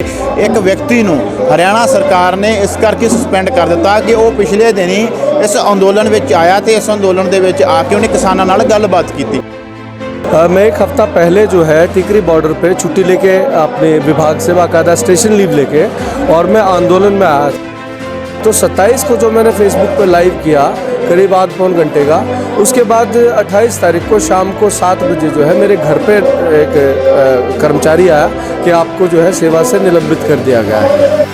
एक व्यक्ति ਨੂੰ हरियाणा सरकार ने इस करके सस्पेंड कर दिता कि वो पिछले दिन ही इस अंदोलन में आया तो इस अंदोलन के आके उन्हें किसानों नाल गलबात की। मैं एक हफ़्ता पहले जो है टिकरी बॉर्डर पे छुट्टी लेके अपने विभाग से बाकायदा स्टेशन लीव लेके और मैं आंदोलन में आया। तो 27 को जो मैंने फेसबुक पे लाइव किया करीब आध पौन घंटे का, उसके बाद 28 तारीख को शाम को 7 बजे जो है मेरे घर पे एक कर्मचारी आया कि आपको जो है सेवा से निलंबित कर दिया गया है।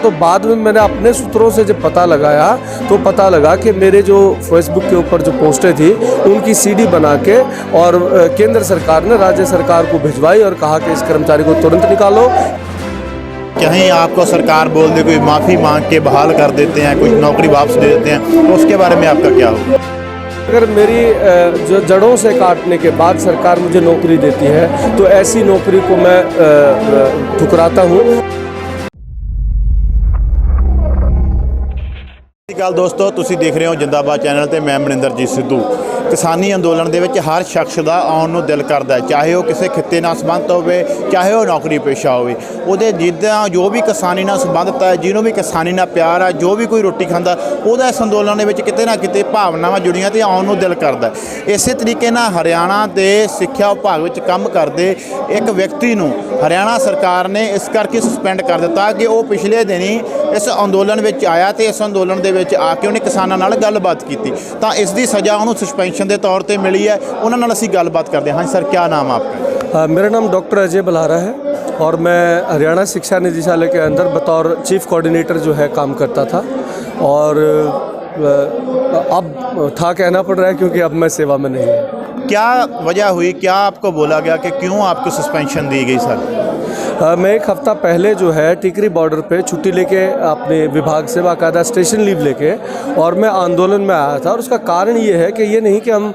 तो बाद में मैंने अपने सूत्रों से जब पता लगाया तो पता लगा कि मेरे जो फेसबुक के ऊपर जो पोस्टें थी उनकी सीडी बना के और केंद्र सरकार ने राज्य सरकार को भिजवाई और कहा कि इस कर्मचारी को तुरंत निकालो। कहीं आपको सरकार बोल दे कोई माफ़ी मांग के बहाल कर देते हैं, कुछ नौकरी वापस दे देते हैं, तो उसके बारे में आपका क्या होगा? अगर मेरी जो जड़ों से काटने के बाद सरकार मुझे नौकरी देती है तो ऐसी नौकरी को मैं ठुकराता हूँ। दोस्तों तुसी देख रहे हो जिंदाबाद चैनल ते मैं मनिंदरजीत सिद्धू। किसानी अंदोलन दे विच हर शख्स का आउण नूं दिल करदा है, चाहे वह किसी खिते नाल संबंधित होवे, चाहे वह नौकरी पेशा होवे। उहदे जिद्दां जो भी किसानी नाल संबंधित है, जिन्हों भी किसानी नाल प्यार है, जो भी कोई रोटी खांदा उहदा इस अंदोलन दे विच किते ना किते भावनावां जुड़ियां ते आउण नूं दिल करदा है। इसे तरीके नाल हरियाणा के सिक्ख्या विभाग विच काम करदे एक व्यक्ति नूं हरियाणा सरकार ने इस करके सस्पेंड कर दिता कि वह पिछले दिन ही इस अंदोलन में आया तो इस अंदोलन के आके उन्हें किसानों नाल गलबात की। तो इसकी सज़ा उन्होंने सस्पेंशन के तौर पर मिली है। उन्होंने असीं गलबात करते हैं। हाँ सर, क्या नाम है आपका? मेरा नाम डॉक्टर अजय बल्हारा है और मैं हरियाणा शिक्षा निदेशालय के अंदर बतौर चीफ कोऑर्डिनेटर जो है काम करता था और अब था कहना पड़ रहा है क्योंकि अब मैं सेवा में नहीं हूँ। क्या वजह हुई, क्या आपको बोला गया कि क्यों आपको सस्पेंशन दी गई सर? मैं एक हफ़्ता पहले जो है टिकरी बॉर्डर पे छुट्टी लेके अपने विभाग से बाकायदा स्टेशन लीव लेके और मैं आंदोलन में आया था। और उसका कारण ये है कि ये नहीं कि हम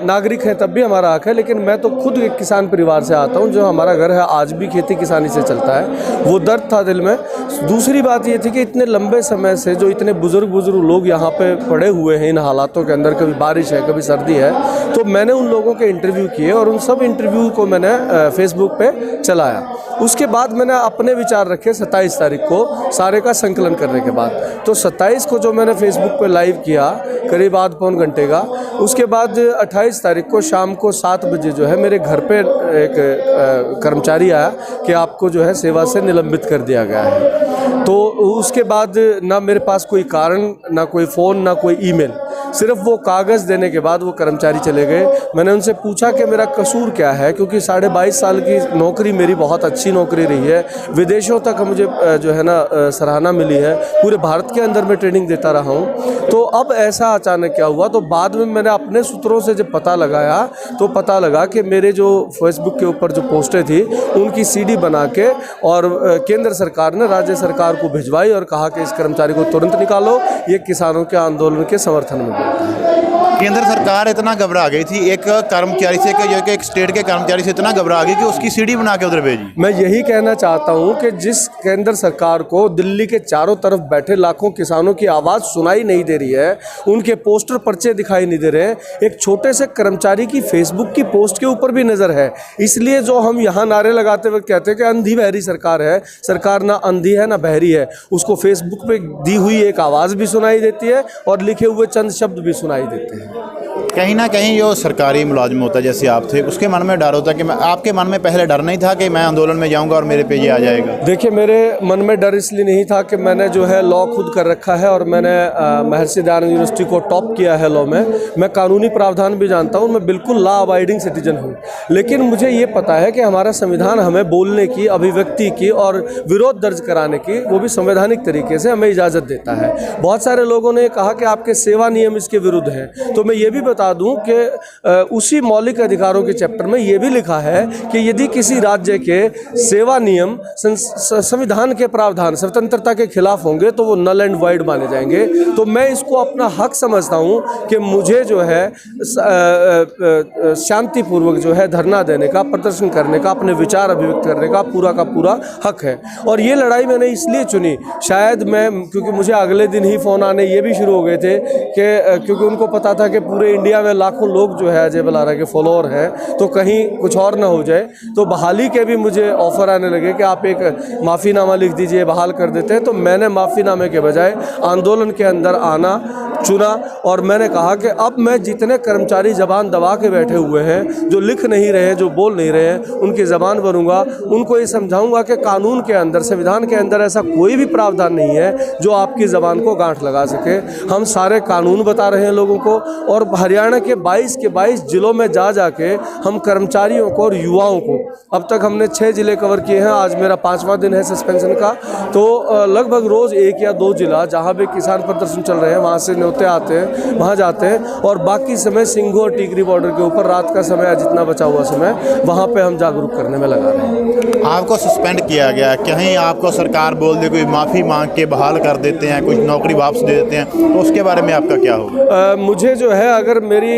नागरिक हैं तब भी हमारा हक है, लेकिन मैं तो खुद एक किसान परिवार से आता हूँ। जो हमारा घर है आज भी खेती किसानी से चलता है, वो दर्द था दिल में। दूसरी बात ये थी कि इतने लंबे समय से जो इतने बुज़ुर्ग लोग यहाँ पे पड़े हुए हैं इन हालातों के अंदर, कभी बारिश है कभी सर्दी है, तो मैंने उन लोगों के इंटरव्यू किए और उन सब इंटरव्यू को मैंने फेसबुक पे चलाया। उसके बाद मैंने अपने विचार रखे 27 तारीख को सारे का संकलन करने के बाद। तो 27 को जो मैंने फेसबुक पे लाइव किया करीब आध पौन घंटे का, उसके बाद 28 तारीख को शाम को 7 बजे जो है मेरे घर पे एक कर्मचारी आया कि आपको जो है सेवा से निलंबित कर दिया गया है। तो उसके बाद ना मेरे पास कोई कारण, ना कोई फ़ोन, ना कोई ईमेल, सिर्फ वो कागज़ देने के बाद वो कर्मचारी चले गए। मैंने उनसे पूछा कि मेरा कसूर क्या है, क्योंकि 22.5 साल की नौकरी मेरी बहुत अच्छी नौकरी रही है, विदेशों तक मुझे जो है ना सराहना मिली है, पूरे भारत के अंदर मैं ट्रेनिंग देता रहा हूँ। तो अब ऐसा अचानक क्या हुआ? तो बाद में मैंने अपने सूत्रों से जब पता लगाया तो पता लगा कि मेरे जो फेसबुक के ऊपर जो पोस्टें थी उनकी सीडी बना के और केंद्र सरकार ने राज्य सरकार को भिजवाई और कहा कि इस कर्मचारी को तुरंत निकालो, ये किसानों के आंदोलन के समर्थन में बोलता है। केंद्र सरकार इतना घबरा गई थी एक कर्मचारी से कि एक स्टेट के कर्मचारी से इतना घबरा गई कि उसकी सीडी बना के उधर भेजी। मैं यही कहना चाहता हूं कि जिस केंद्र सरकार को दिल्ली के चारों तरफ बैठे लाखों किसानों की आवाज़ सुनाई नहीं दे रही है, उनके पोस्टर पर्चे दिखाई नहीं दे रहे हैं, एक छोटे से कर्मचारी की फेसबुक की पोस्ट के ऊपर भी नज़र है। इसलिए जो हम यहाँ नारे लगाते हुए कहते हैं कि अंधी बहरी सरकार है, सरकार ना अंधी है ना बहरी है, उसको फेसबुक पे दी हुई एक आवाज़ भी सुनाई देती है और लिखे हुए चंद शब्द भी सुनाई देते हैं। कहीं ना कहीं जो सरकारी मुलाजिम होता है जैसे आप थे, उसके मन में डर होता है कि मैं, आपके मन में पहले डर नहीं था कि मैं आंदोलन में जाऊंगा और मेरे पे ये आ जाएगा? देखिए, मेरे मन में डर इसलिए नहीं था कि मैंने जो है लॉ खुद कर रखा है और मैंने महर्षि दयानंद यूनिवर्सिटी को टॉप किया है लॉ में। मैं कानूनी प्रावधान भी जानता हूँ, मैं बिल्कुल लॉ अबाइडिंग सिटीजन हूँ। लेकिन मुझे ये पता है कि हमारा संविधान हमें बोलने की, अभिव्यक्ति की और विरोध दर्ज कराने की, वो भी संवैधानिक तरीके से हमें इजाज़त देता है। बहुत सारे लोगों ने कहा कि आपके सेवा नियम इसके विरुद्ध हैं, तो मैं ये भी बता दूं कि उसी मौलिक अधिकारों के चैप्टर में ये भी लिखा है कि यदि किसी राज्य के सेवा नियम संविधान के प्रावधान स्वतंत्रता के खिलाफ होंगे तो वो नल एंड वाइड माने जाएंगे। तो मैं इसको अपना हक समझता हूँ कि मुझे जो है शांतिपूर्वक जो है धरना देने का, प्रदर्शन करने का, अपने विचार अभिव्यक्त करने का पूरा हक है। और ये लड़ाई मैंने इसलिए चुनी, शायद मैं, क्योंकि मुझे अगले दिन ही फ़ोन आने ये भी शुरू हो गए थे कि क्योंकि उनको पता था कि पूरे इंडिया मीडिया में लाखों लोग जो है अजय बलारा के फॉलोअर हैं, तो कहीं कुछ और ना हो जाए। तो बहाली के भी मुझे ऑफ़र आने लगे कि आप एक माफ़ीनामा लिख दीजिए, बहाल कर देते हैं। तो मैंने माफ़ीनामे के बजाय आंदोलन के अंदर आना चुना और मैंने कहा कि अब मैं जितने कर्मचारी ज़बान दबा के बैठे हुए हैं, जो लिख नहीं रहे हैं, जो बोल नहीं रहे हैं, उनकी ज़बान बनूंगा, उनको ये समझाऊंगा कि कानून के अंदर, संविधान के अंदर ऐसा कोई भी प्रावधान नहीं है जो आपकी ज़बान को गांठ लगा सके। हम सारे कानून बता रहे हैं लोगों को और हरियाणा के 22 ज़िलों में जा के हम कर्मचारियों को और युवाओं को, अब तक हमने 6 ज़िले कवर किए हैं, आज मेरा 5वां दिन है सस्पेंशन का। तो लगभग रोज़ 1 या 2 ज़िला जहाँ भी किसान प्रदर्शन चल रहे हैं वहाँ से न्योते आते हैं, वहाँ जाते हैं और बाकी समय सिंघू और टीकरी बॉर्डर के ऊपर रात का समय, जितना बचा हुआ समय, वहाँ पे हम जागरूक करने में लगा रहे हैं। आपको सस्पेंड किया गया, कहीं आपको सरकार बोल दे, कोई माफ़ी मांग के बहाल कर देते हैं, कुछ नौकरी वापस दे देते हैं, तो उसके बारे में आपका क्या होगा? मुझे जो है, अगर मेरी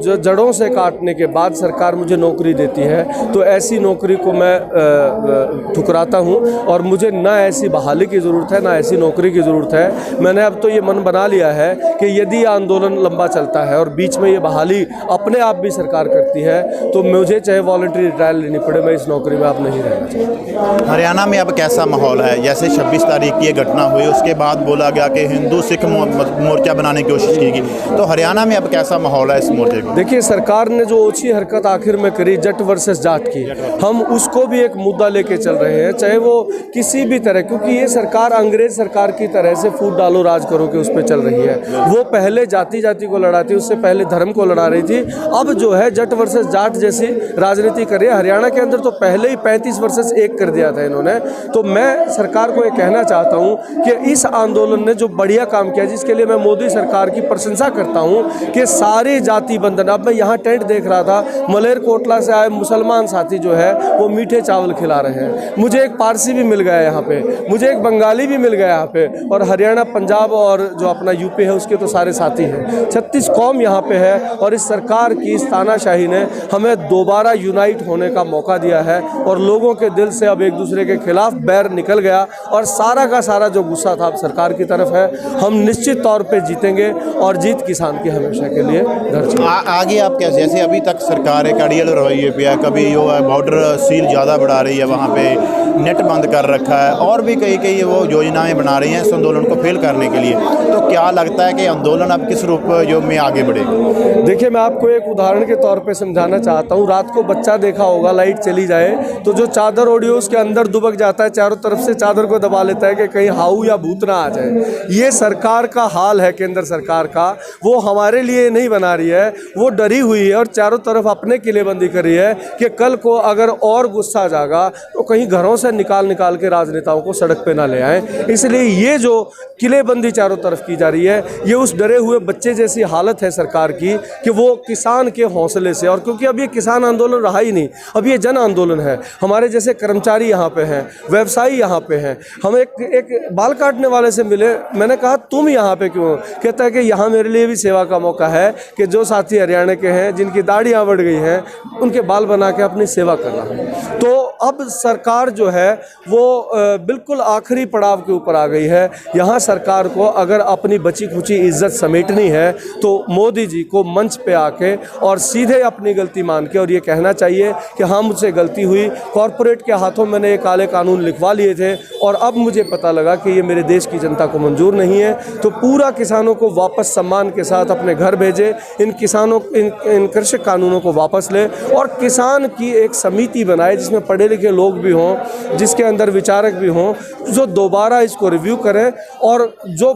जो जड़ों से काटने के बाद सरकार मुझे नौकरी देती है तो ऐसी नौकरी को मैं ठुकराता हूँ और मुझे ना ऐसी बहाली की ज़रूरत है, ना ऐसी नौकरी की ज़रूरत है। मैंने अब तो ये मन बना लिया है कि यदि आंदोलन लंबा चलता है और बीच में ये बहाली अपने आप भी सरकार करती है तो मुझे चाहे वॉलंटरी रिटायर लेनी पड़े, मैं इस नौकरी में अब नहीं रहना चाहता। हरियाणा में अब कैसा माहौल है? जैसे 26 तारीख की ये घटना हुई, उसके बाद बोला गया कि हिंदू सिख मोर्चा बनाने की कोशिश की गई, तो हरियाणा में अब कैसा माहौल है इस मोर्चे का? देखिए, सरकार ने जो ओछी हरकत आखिर में करी जट वर्सेस जाट की, हम उसको भी एक मुद्दा लेके चल रहे हैं, चाहे वो किसी भी तरह, क्योंकि ये सरकार अंग्रेज सरकार की तरह से फूट डालो राज करो के उस पर चल रही है। वो पहले जाति को लड़ाती, उससे पहले धर्म को लड़ा रही थी, अब जो है जट वर्सेस जाट जैसी राजनीति कर रही है। हरियाणा के अंदर तो पहले ही 35 वर्सेस 1 कर दिया था इन्होंने। तो मैं सरकार को ये कहना चाहता हूँ कि इस आंदोलन ने जो बढ़िया काम किया, जिसके लिए मैं मोदी सरकार की प्रशंसा करता हूँ कि सारे जाति बंधन, अब मैं यहाँ टेंट देख रहा था, मलेरकोटला से आए मुसलमान साथी जो है वो मीठे चावल खिला रहे हैं, मुझे एक पारसी भी मिल गया यहाँ पे, मुझे एक बंगाली भी मिल गया यहाँ पे, और हरियाणा, पंजाब और जो अपना यूपी है उसके तो सारे साथी हैं। 36 कौम यहाँ पे है और इस सरकार की इस तानाशाही ने हमें दोबारा यूनाइट होने का मौका दिया है और लोगों के दिल से अब एक दूसरे के खिलाफ बैर निकल गया और सारा का सारा जो गुस्सा था अब सरकार की तरफ है। हम निश्चित तौर पे जीतेंगे और जीत किसान की हमेशा के लिए दर्ज। आगे आप कैसे, जैसे अभी तक सरकार एक अड़ियल रवैये पे है, कभी जो है बॉर्डर सील ज़्यादा बढ़ा रही है, वहाँ पे नेट बंद कर रखा है और भी कई वो योजनाएं बना रही हैं इस आंदोलन को फेल करने के लिए, तो क्या लगता है कि आंदोलन अब किस रूप जो में आगे बढ़ेगा? देखिए, मैं आपको एक उदाहरण के तौर पे समझाना चाहता हूँ। रात को बच्चा देखा होगा, लाइट चली जाए तो जो चादर ओढ़ी हो उसके अंदर दुबक जाता है, चारों तरफ से चादर को दबा लेता है कि कहीं हाउ या भूत ना आ जाए। ये सरकार का हाल है, केंद्र सरकार का। वो हमारे लिए नहीं बना रही है, वो डरी हुई है और चारों तरफ अपने किलेबंदी कर रही है कि कल को अगर और गुस्सा जागा तो कहीं घरों से निकाल के राजनेताओं को सड़क पे ना ले आए। इसलिए ये जो किलेबंदी चारों तरफ की जा रही है, ये उस डरे हुए बच्चे जैसी हालत है सरकार की कि वो किसान के हौसले से, और क्योंकि अब ये किसान आंदोलन रहा ही नहीं, अब ये जन आंदोलन है। हमारे जैसे कर्मचारी यहाँ पे हैं, व्यवसायी यहाँ पे हैं। हम एक बाल काटने वाले से मिले, मैंने कहा तुम यहाँ पे क्यों? कहता है कि यहाँ मेरे लिए भी सेवा का मौका है कि जो साथी हरियाणा के हैं जिनकी दाढ़ियाँ बढ़ गई हैं उनके बाल बना के अपनी सेवा करना है। तो अब सरकार जो है वो बिल्कुल आखिरी पड़ाव के ऊपर आ गई है। यहाँ सरकार को अगर अपनी बची खुची इज्जत समेटनी है तो मोदी जी को मंच पे आके और सीधे अपनी गलती मान के और ये कहना चाहिए कि हाँ मुझसे गलती हुई, कॉरपोरेट के हाथों मैंने ये काले कानून लिखवा लिए थे और अब मुझे पता लगा कि ये मेरे देश की जनता को मंजूर नहीं है, तो पूरा किसानों को वापस सम्मान के साथ अपने घर भेजे, इन किसानों इन कृषि कानूनों को वापस ले और किसान की एक समिति बनाए जिसमें पढ़े लिखे लोग भी हों, जिसके अंदर विचारक भी हों, जो दोबारा इसको रिव्यू करें और जो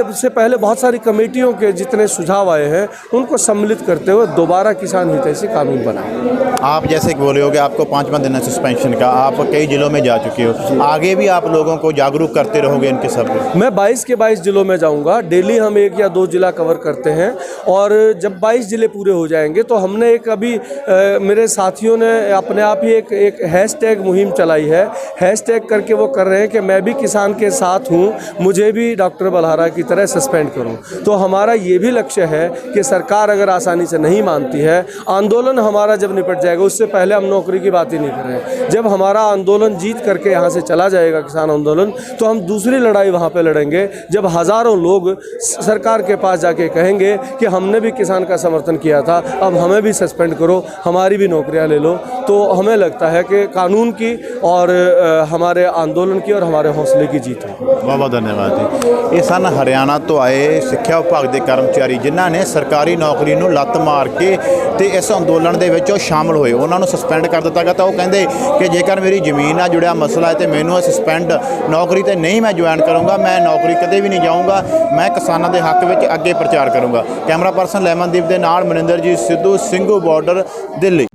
इससे पहले बहुत सारी कमेटियों के जितने सुझाव आए हैं उनको सम्मिलित करते हुए दोबारा किसान हितैषी कानून बनाएं। आप जैसे बोले हो कि आपको 5वां दिन है सस्पेंशन का, आप कई जिलों में जा चुके हो, आगे भी आप लोगों को जागरूक करते रहोगे इनके सब? मैं 22 के 22 जिलों में जाऊंगा। डेली हम 1 या 2 जिला कवर करते हैं और जब 22 जिले पूरे हो जाएंगे तो हमने एक अभी मेरे साथियों ने अपने आप ही एक हैशटैग मुहिम चलाई है। हैशटैग करके वो कर रहे हैं कि मैं भी किसान के साथ हूँ, मुझे भी डॉक्टर बलहारा की तरह सस्पेंड करूँ। तो हमारा ये भी लक्ष्य है कि सरकार अगर आसानी से नहीं मानती है, आंदोलन हमारा जब निपट जाएगा, उससे पहले हम नौकरी की बात ही नहीं कर रहे हैं। जब हमारा आंदोलन जीत करके यहाँ से चला जाएगा किसान आंदोलन, तो हम दूसरी लड़ाई वहाँ पे लड़ेंगे, जब हज़ारों लोग सरकार के पास जाके कहेंगे कि हमने भी किसान का समर्थन किया था, अब हमें भी सस्पेंड करो, हमारी भी नौकरियाँ ले लो। तो हमें लगता है कि कानून की और हमारे आंदोलन की और हमारे हौसले की जीत है। बहुत बहुत धन्यवाद जी। ਇਹ ਸਨ ਹਰਿਆਣਾ ਤੋਂ ਆਏ ਸਿੱਖਿਆ ਵਿਭਾਗ ਦੇ ਕਰਮਚਾਰੀ ਜਿਨ੍ਹਾਂ ਨੇ ਸਰਕਾਰੀ ਨੌਕਰੀ ਨੂੰ ਲੱਤ ਮਾਰ ਕੇ ਤੇ ਇਸ ਅੰਦੋਲਨ ਦੇ ਵਿੱਚ ਉਹ ਸ਼ਾਮਲ ਹੋਏ। ਉਹਨਾਂ ਨੂੰ ਸਸਪੈਂਡ ਕਰ ਦਿੱਤਾ ਗਿਆ ਤਾਂ ਉਹ ਕਹਿੰਦੇ ਕਿ ਜੇਕਰ ਮੇਰੀ ਜ਼ਮੀਨ ਨਾਲ ਜੁੜਿਆ ਮਸਲਾ ਹੈ ਤੇ ਮੈਨੂੰ ਸਸਪੈਂਡ ਨੌਕਰੀ ਤੇ ਨਹੀਂ ਮੈਂ ਜੁਆਇਨ ਕਰੂੰਗਾ, ਮੈਂ ਨੌਕਰੀ ਕਦੇ ਵੀ ਨਹੀਂ ਜਾਊਂਗਾ, ਮੈਂ ਕਿਸਾਨਾਂ ਦੇ ਹੱਕ ਵਿੱਚ ਅੱਗੇ ਪ੍ਰਚਾਰ ਕਰੂੰਗਾ। ਕੈਮਰਾ ਪਰਸਨ ਲੈਮਨਦੀਪ ਦੇ ਨਾਲ ਮਨਿੰਦਰਜੀਤ ਸਿੱਧੂ, ਸਿੰਘੂ ਬਾਰਡਰ, ਦਿੱਲੀ।